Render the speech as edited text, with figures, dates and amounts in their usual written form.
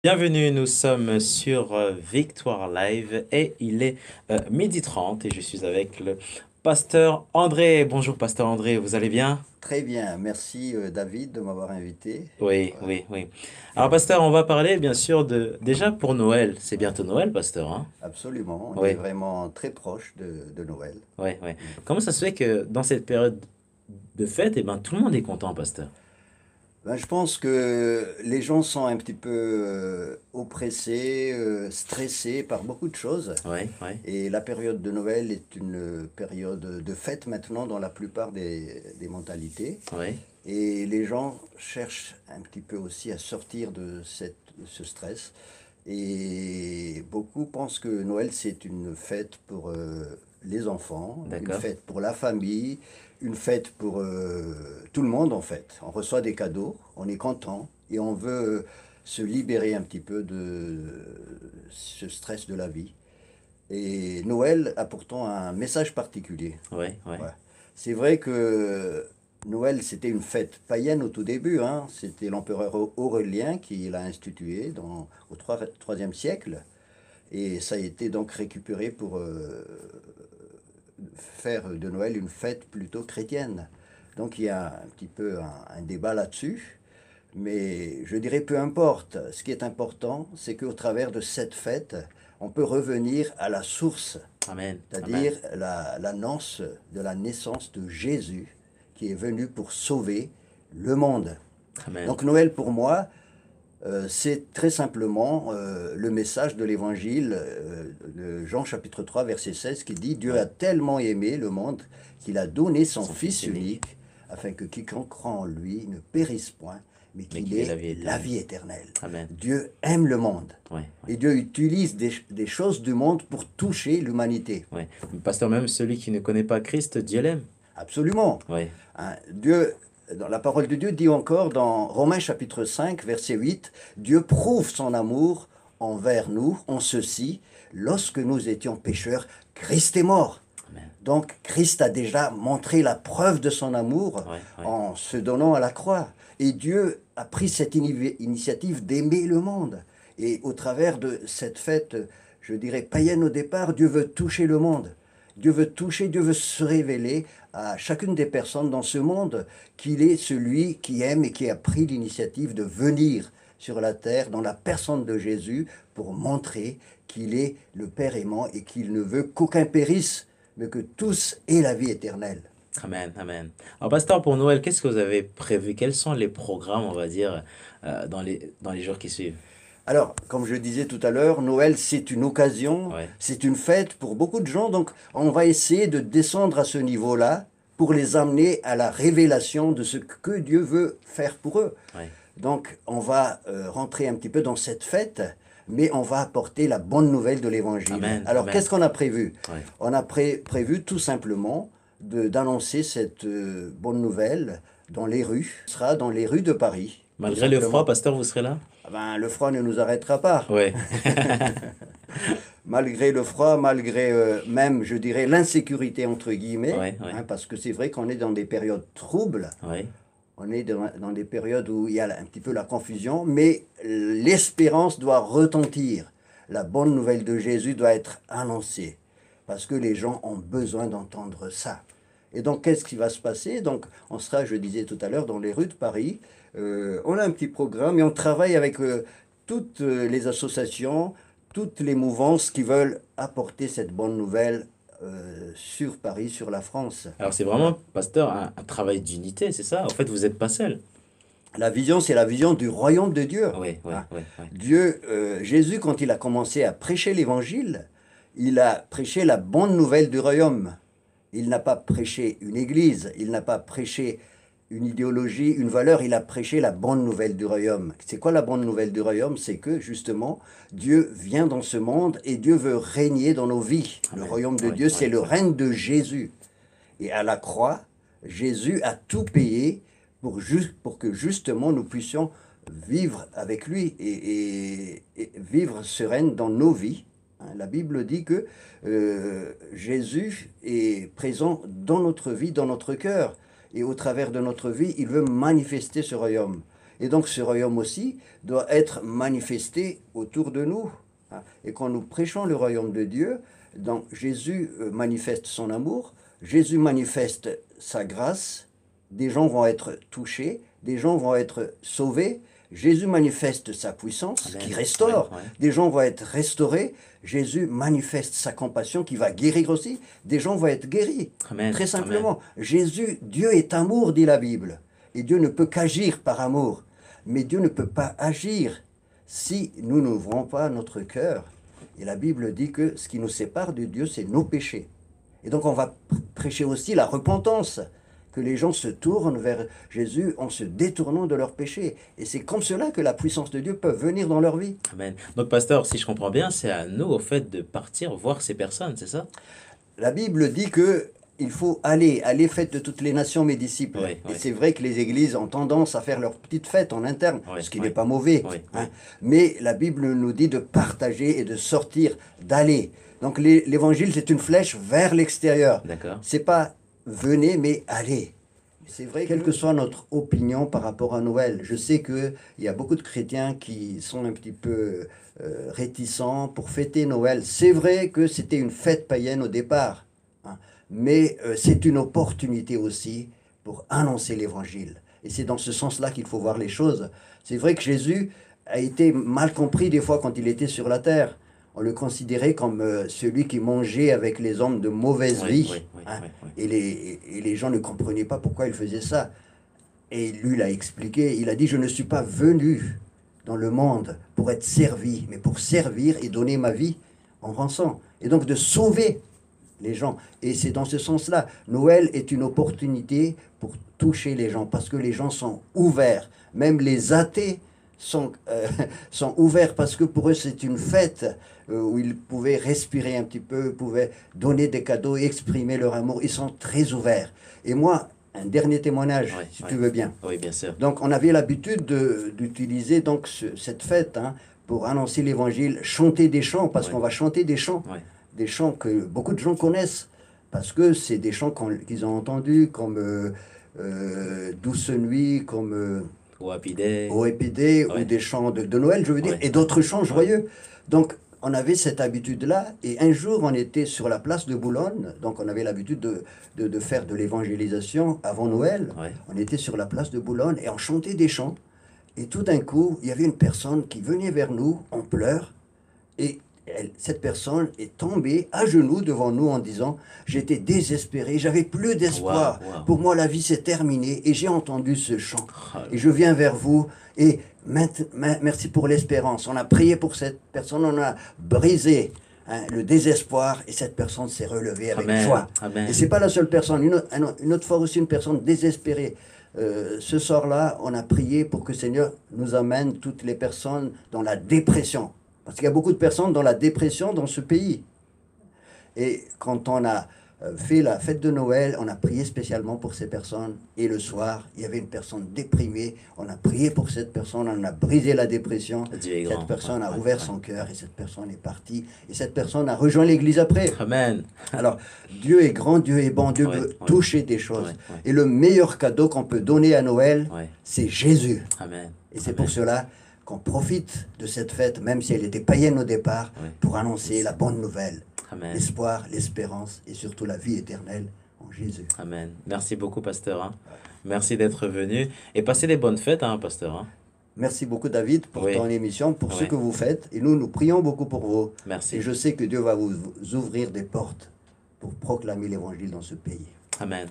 Bienvenue, nous sommes sur Victoire Live et il est 12h30 et je suis avec le pasteur André. Bonjour pasteur André, vous allez bien? Très bien, merci David de m'avoir invité. Oui, Ouais, oui, oui. Alors pasteur, on va parler bien sûr de... Déjà pour Noël, c'est bientôt Noël pasteur, hein? absolument, on est Oui, vraiment très proche de Noël. oui, oui. Mm. Comment ça se fait que dans cette période de fête, eh ben, tout le monde est content pasteur? Ben, je pense que les gens sont un petit peu oppressés, stressés par beaucoup de choses. Oui, oui, Et la période de Noël est une période de fête maintenant dans la plupart des mentalités. oui. Et les gens cherchent un petit peu aussi à sortir de ce stress. Et beaucoup pensent que Noël, c'est une fête pour les enfants, une D'accord. fête pour la famille, une fête pour tout le monde en fait. On reçoit des cadeaux, on est content et on veut se libérer un petit peu de ce stress de la vie. Et Noël a pourtant un message particulier. Oui, oui. Ouais. C'est vrai que Noël, c'était une fête païenne au tout début, hein. C'était l'empereur Aurélien qui l'a institué au IIIe siècle. Et ça a été donc récupéré pour faire de Noël une fête plutôt chrétienne. Donc il y a un petit peu un débat là-dessus. Mais je dirais peu importe. Ce qui est important, c'est qu'au travers de cette fête, on peut revenir à la source, Amen, amen, c'est-à-dire l'annonce de la naissance de Jésus qui est venu pour sauver le monde. amen. Donc Noël pour moi, c'est très simplement le message de l'évangile de Jean chapitre 3 verset 16 qui dit Dieu Oui, a tellement aimé le monde qu'il a donné son son fils Fils unique, unique afin que quiconque croit en lui ne périsse point, mais mais qu'il qu'il ait la ait vie la éternelle. vie éternelle. Amen. Dieu aime le monde Oui, oui. et Dieu utilise des choses du monde pour toucher l'humanité. Ouais. Pasteur, même celui qui ne connaît pas Christ, Dieu l'aime. Absolument. Oui, Hein, Dieu, dans la parole de Dieu dit encore dans Romains chapitre 5, verset 8, Dieu prouve son amour envers nous en ceci, lorsque nous étions pécheurs, Christ est mort. amen. Donc Christ a déjà montré la preuve de son amour Oui, oui, en se donnant à la croix. Et Dieu a pris cette initiative d'aimer le monde. Et au travers de cette fête, je dirais païenne au départ, Dieu veut toucher le monde. Dieu veut toucher, Dieu veut se révéler à chacune des personnes dans ce monde qu'il est celui qui aime et qui a pris l'initiative de venir sur la terre dans la personne de Jésus pour montrer qu'il est le Père aimant et qu'il ne veut qu'aucun périsse, mais que tous aient la vie éternelle. amen, amen. Alors, pasteur, pour Noël, qu'est-ce que vous avez prévu? Quels sont les programmes, on va dire, dans les jours qui suivent? Alors, comme je disais tout à l'heure, Noël, c'est une occasion, Oui, c'est une fête pour beaucoup de gens, donc on va essayer de descendre à ce niveau-là pour les amener à la révélation de ce que Dieu veut faire pour eux. oui. Donc, on va rentrer un petit peu dans cette fête, mais on va apporter la bonne nouvelle de l'Évangile. Amen, Alors, amen. qu'est-ce qu'on a prévu? Oui. On a prévu tout simplement d'annoncer cette bonne nouvelle dans les rues. Ce sera dans les rues de Paris, tout Malgré le froid, simplement. pasteur, vous serez là? Ah ben, le froid ne nous arrêtera pas. Oui. Malgré le froid, malgré même, je dirais, l'insécurité, entre guillemets, Oui, oui, hein, parce que c'est vrai qu'on est dans des périodes troubles. oui. On est dans des périodes où il y a un petit peu la confusion, mais l'espérance doit retentir. La bonne nouvelle de Jésus doit être annoncée, parce que les gens ont besoin d'entendre ça. Et donc, qu'est-ce qui va se passer? Donc, on sera, je disais tout à l'heure, dans les rues de Paris. On a un petit programme et on travaille avec toutes les associations, toutes les mouvances qui veulent apporter cette bonne nouvelle sur Paris, sur la France. Alors, c'est Ouais. vraiment, pasteur, un travail d'unité, c'est ça? En fait, vous n'êtes pas seul. La vision, c'est la vision du royaume de Dieu. Oui, oui, Hein. oui, oui. Dieu, Jésus, quand il a commencé à prêcher l'évangile, il a prêché la bonne nouvelle du royaume. Il n'a pas prêché une église, il n'a pas prêché une idéologie, une valeur, il a prêché la bonne nouvelle du royaume. C'est quoi la bonne nouvelle du royaume? C'est que justement, Dieu vient dans ce monde et Dieu veut régner dans nos vies. Le Amen. royaume de Oui, Dieu, oui, c'est le oui. règne de Jésus. Et à la croix, Jésus a tout payé pour que justement nous puissions vivre avec lui et vivre sereine dans nos vies. Hein. La Bible dit que Jésus est présent dans notre vie, dans notre cœur. Et au travers de notre vie, il veut manifester ce royaume. Et donc ce royaume aussi doit être manifesté autour de nous. Hein. Et quand nous prêchons le royaume de Dieu, donc Jésus manifeste son amour, Jésus manifeste sa grâce, des gens vont être touchés, des gens vont être sauvés, Jésus manifeste sa puissance Amen. qui restaure, Ouais, ouais. des gens vont être restaurés, Jésus manifeste sa compassion qui va guérir aussi, des gens vont être guéris. Amen. Très Amen. simplement, Jésus, Dieu est amour, dit la Bible, et Dieu ne peut qu'agir par amour, mais Dieu ne peut pas agir si nous n'ouvrons pas notre cœur. Et la Bible dit que ce qui nous sépare de Dieu, c'est nos péchés. Et donc on va prêcher aussi la repentance, que les gens se tournent vers Jésus en se détournant de leurs péchés. Et c'est comme cela que la puissance de Dieu peut venir dans leur vie. Amen. Donc, pasteur, si je comprends bien, c'est à nous, au fait, de partir voir ces personnes, c'est ça? La Bible dit que il faut aller faites de toutes les nations mes disciples. Oui, Et oui. c'est vrai que les églises ont tendance à faire leur petite fête en interne, Oui, ce qui oui. n'est pas mauvais. Oui, Hein. Mais la Bible nous dit de partager et de sortir, d'aller. Donc l'évangile, c'est une flèche vers l'extérieur. D'accord. C'est pas venez, mais allez. C'est vrai, quelle que soit notre opinion par rapport à Noël, je sais qu'il y a beaucoup de chrétiens qui sont un petit peu réticents pour fêter Noël. C'est vrai que c'était une fête païenne au départ, hein, mais c'est une opportunité aussi pour annoncer l'évangile. Et c'est dans ce sens-là qu'il faut voir les choses. C'est vrai que Jésus a été mal compris des fois quand il était sur la terre. On le considérait comme celui qui mangeait avec les hommes de mauvaise Oui, vie. oui, oui, Hein. oui, oui. Et les gens ne comprenaient pas pourquoi il faisait ça. Et lui l'a expliqué, il a dit, je ne suis pas venu dans le monde pour être servi, mais pour servir et donner ma vie en rançon. Et donc de sauver les gens. Et c'est dans ce sens-là, Noël est une opportunité pour toucher les gens, parce que les gens sont ouverts. Même les athées sont ouverts, parce que pour eux c'est une fête où ils pouvaient respirer un petit peu, pouvaient donner des cadeaux, exprimer leur amour. Ils sont très ouverts. Et moi, un dernier témoignage, Oui, si oui. tu veux bien. Oui, bien sûr. Donc, on avait l'habitude d'utiliser donc cette fête, hein, pour annoncer l'évangile, chanter des chants, parce Ouais. qu'on va chanter Ouais. des chants que beaucoup de gens connaissent, parce que c'est des chants qu'ils ont entendus, comme Douce Nuit, comme Ou Happy Day. OEPD, Ouais. ou des chants de Noël, je veux dire, Ouais. et d'autres chants joyeux. Donc, on avait cette habitude-là, et un jour, on était sur la place de Boulogne, donc on avait l'habitude de faire de l'évangélisation avant Noël. Ouais. On était sur la place de Boulogne, et on chantait des chants. Et tout d'un coup, il y avait une personne qui venait vers nous en pleurs, et cette personne est tombée à genoux devant nous en disant, j'étais désespéré, j'avais plus d'espoir. Wow, wow. Pour moi, la vie s'est terminée, et j'ai entendu ce chant. Oh, Et je viens vers vous, et merci pour l'espérance. On a prié pour cette personne, on a brisé, hein, le désespoir, et cette personne s'est relevée avec Amen. joie. Amen. Et c'est pas la seule personne. Une autre fois aussi, une personne désespérée. Ce soir-là, on a prié pour que le Seigneur nous amène toutes les personnes dans la dépression. Parce qu'il y a beaucoup de personnes dans la dépression dans ce pays. Et quand on a fait la fête de Noël, on a prié spécialement pour ces personnes. Et le soir, il y avait une personne déprimée. On a prié pour cette personne, on a brisé la dépression. Dieu est grand. Cette personne Ouais, a ouais, ouvert ouais. son cœur, et cette personne est partie. Et cette personne a rejoint l'église après. Amen. Alors, Dieu est grand, Dieu est bon, Dieu Ouais, veut ouais. toucher des choses. Ouais, ouais. Et le meilleur cadeau qu'on peut donner à Noël, Ouais. c'est Jésus. Amen. Et c'est Amen. pour cela qu'on profite de cette fête, même si elle était païenne au départ, Ouais. pour annoncer la bonne nouvelle, Amen. l'espoir, l'espérance et surtout la vie éternelle en Jésus. Amen. Merci beaucoup, pasteur. Hein. Merci d'être venu. Et passez des bonnes fêtes, hein, pasteur. Hein. Merci beaucoup David pour Oui. ton émission, pour ce Oui. que vous faites. Et nous prions beaucoup pour vous. Merci. Et je sais que Dieu va vous ouvrir des portes pour proclamer l'évangile dans ce pays. Amen.